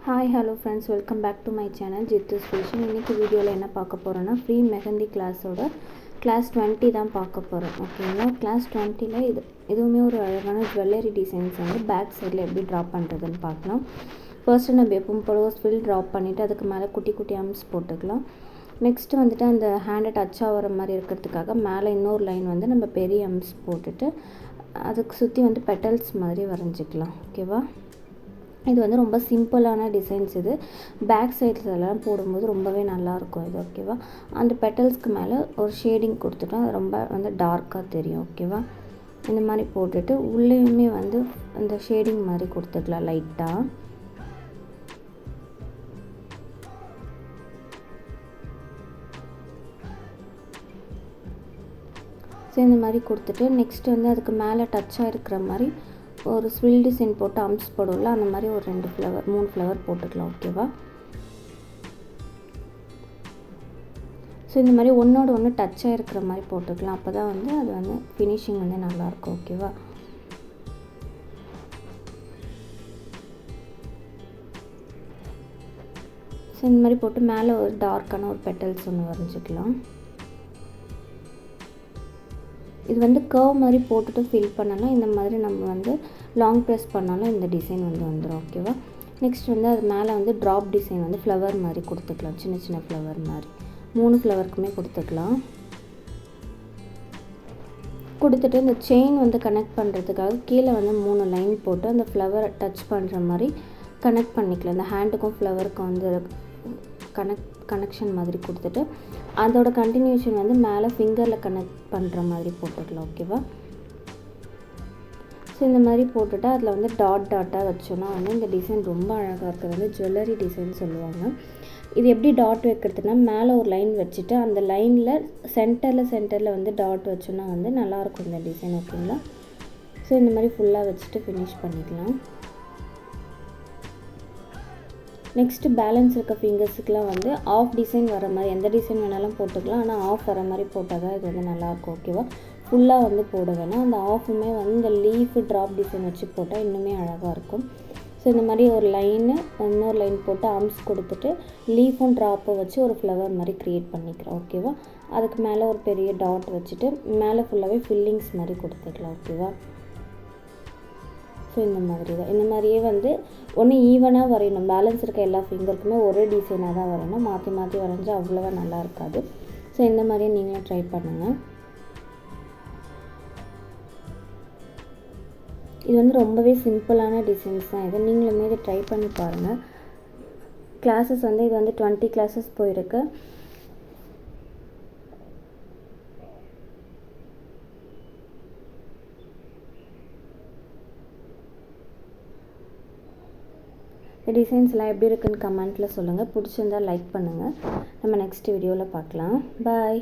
Hi hello friends, welcome back to my channel Jithu's fashion. இன்றைக்கி வீடியோவில் என்ன பார்க்க போகிறோன்னா ஃப்ரீ மெஹந்தி கிளாஸோட கிளாஸ் 20 தான் பார்க்க போகிறோம். ஓகேங்களா, கிளாஸ் 20ல் இதுவுமே ஒரு அழகான ஜுவல்லரி டிசைன்ஸ் வந்து பேக் சைடில் எப்படி ட்ராப் பண்ணுறதுன்னு பார்க்கலாம். ஃபர்ஸ்ட்டு நம்ம எப்பவும் போல ஸ்வில் ட்ராப் பண்ணிவிட்டு அதுக்கு மேலே குட்டி குட்டி அம்ஸ் போட்டுக்கலாம். நெக்ஸ்ட்டு வந்துட்டு அந்த ஹேண்டை டச் ஆகிற மாதிரி இருக்கிறதுக்காக மேலே இன்னொரு லைன் வந்து நம்ம பெரிய அம்ஸ் போட்டுட்டு அதுக்கு சுற்றி வந்து பெட்டல்ஸ் மாதிரி வரைஞ்சிக்கலாம். ஓகேவா, இது வந்து ரொம்ப சிம்பிளான டிசைன்ஸ். இது பேக் சைட்ஸ்லாம் போடும்போது ரொம்பவே நல்லாயிருக்கும் இது. ஓகேவா, அந்த பெட்டல்ஸ்க்கு மேலே ஒரு ஷேடிங் கொடுத்துட்டோம், அது ரொம்ப வந்து டார்க்காக தெரியும். ஓகேவா, இந்த மாதிரி போட்டுட்டு உள்ளேயுமே வந்து அந்த ஷேடிங் மாதிரி கொடுத்துக்கலாம் லைட்டாக. ஸோ இந்த மாதிரி கொடுத்துட்டு நெக்ஸ்ட் வந்து அதுக்கு மேலே டச்சாக இருக்கிற மாதிரி ஒரு ஸ்வில் டிசைன் போட்டு அம்ஸ் போடும்ல, அந்த மாதிரி ஒரு 2 ஃப்ளவர் 3 ஃப்ளவர் போட்டுக்கலாம். ஓகேவா, ஸோ இந்த மாதிரி ஒன்றோட ஒன்று டச்சாக இருக்கிற மாதிரி போட்டுக்கலாம். அப்போ தான் வந்து அது வந்து ஃபினிஷிங் வந்து நல்லாயிருக்கும். ஓகேவா, ஸோ இந்த மாதிரி போட்டு மேலே ஒரு டார்க்கான ஒரு பெட்டல்ஸ் ஒன்று வரைஞ்சிக்கலாம். இது வந்து கர்வ் மாதிரி போட்டுட்டு ஃபில் பண்ணலாம். இந்த மாதிரி நம்ம வந்து லாங் ப்ரெஸ் பண்ணாலும் இந்த டிசைன் வந்து வந்துடும். ஓகேவா, நெக்ஸ்ட் வந்து அது மேலே வந்து ட்ராப் டிசைன் வந்து ஃப்ளவர் மாதிரி கொடுத்துக்கலாம். சின்ன சின்ன ஃப்ளவர் மாதிரி 3 ஃப்ளவருக்குமே கொடுத்துக்கலாம். கொடுத்துட்டு இந்த செயின் வந்து கனெக்ட் பண்ணுறதுக்காக கீழே வந்து 3 லைன் போட்டு அந்த ஃப்ளவரை டச் பண்ணுற மாதிரி கனெக்ட் பண்ணிக்கலாம். இந்த ஹேண்டுக்கும் ஃப்ளவருக்கும் வந்து கனெக்ஷன் மாதிரி கொடுத்துட்டு அதோட கண்டினியூஷன் வந்து மேலே ஃபிங்கரில் கனெக்ட் பண்ணுற மாதிரி போட்டுக்கலாம். ஓகேவா, ஸோ இந்த மாதிரி போட்டுட்டு அதில் வந்து டாட்டாக வச்சோன்னா வந்து இந்த டிசைன் ரொம்ப அழகாக இருக்குது. வந்து ஜுவல்லரி டிசைன் சொல்லுவாங்க. இது எப்படி டாட் வைக்கிறதுனா மேலே ஒரு லைன் வச்சுட்டு அந்த லைனில் சென்டரில் வந்து டாட் வச்சோன்னா வந்து நல்லாயிருக்கும் இந்த டிசைன். ஓகேங்களா, ஸோ இந்த மாதிரி ஃபுல்லாக வச்சுட்டு ஃபினிஷ் பண்ணிக்கலாம். நெக்ஸ்ட்டு பேலன்ஸ் இருக்க ஃபிங்கர்ஸுக்கெலாம் வந்து ஆஃப் டிசைன் வர மாதிரி எந்த டிசைன் வேணாலும் போட்டுக்கலாம். ஆனால் ஆஃப் வர மாதிரி போட்டால் தான் இது வந்து நல்லாயிருக்கும். ஓகேவா, ஃபுல்லாக வந்து போட வேணாம். அந்த ஆஃபுமே வந்து இந்த லீஃப் ட்ராப் டிசைன் வச்சு போட்டால் இன்னுமே அழகாக இருக்கும். ஸோ இந்த மாதிரி ஒரு லைனு இன்னொரு லைன் போட்டு ஆர்ம்ஸ் கொடுத்துட்டு லீஃபும் ட்ராப்பும் வச்சு ஒரு ஃப்ளவர் மாதிரி க்ரியேட் பண்ணிக்கிறோம். ஓகேவா, அதுக்கு மேலே ஒரு பெரிய டாட் வச்சுட்டு மேலே ஃபுல்லாகவே ஃபில்லிங்ஸ் மாதிரி கொடுத்துக்கலாம். ஓகேவா, ஸோ இந்த மாதிரி தான். இந்த மாதிரியே வந்து ஒன்று ஈவனாக வரையணும். பேலன்ஸ் இருக்க எல்லா ஃபிங்கருக்குமே ஒரே டிசைனாக தான் வரையணும். மாற்றி மாற்றி வரைஞ்சால் அவ்வளோவா நல்லா இருக்காது. ஸோ இந்த மாதிரியே நீங்களும் ட்ரை பண்ணுங்கள். இது வந்து ரொம்பவே சிம்பிளான டிசைன்ஸ் தான். இது நீங்களுமே இதை ட்ரை பண்ணி பாருங்கள். கிளாஸஸ் வந்து இது வந்து 20 கிளாஸஸ் போயிருக்கு. டிசைன்ஸ்லாம் எப்படி இருக்குன்னு கமெண்ட்டில் சொல்லுங்கள். பிடிச்சிருந்தால் லைக் பண்ணுங்கள். நம்ம நெக்ஸ்ட் வீடியோவில் பார்க்கலாம். பாய்.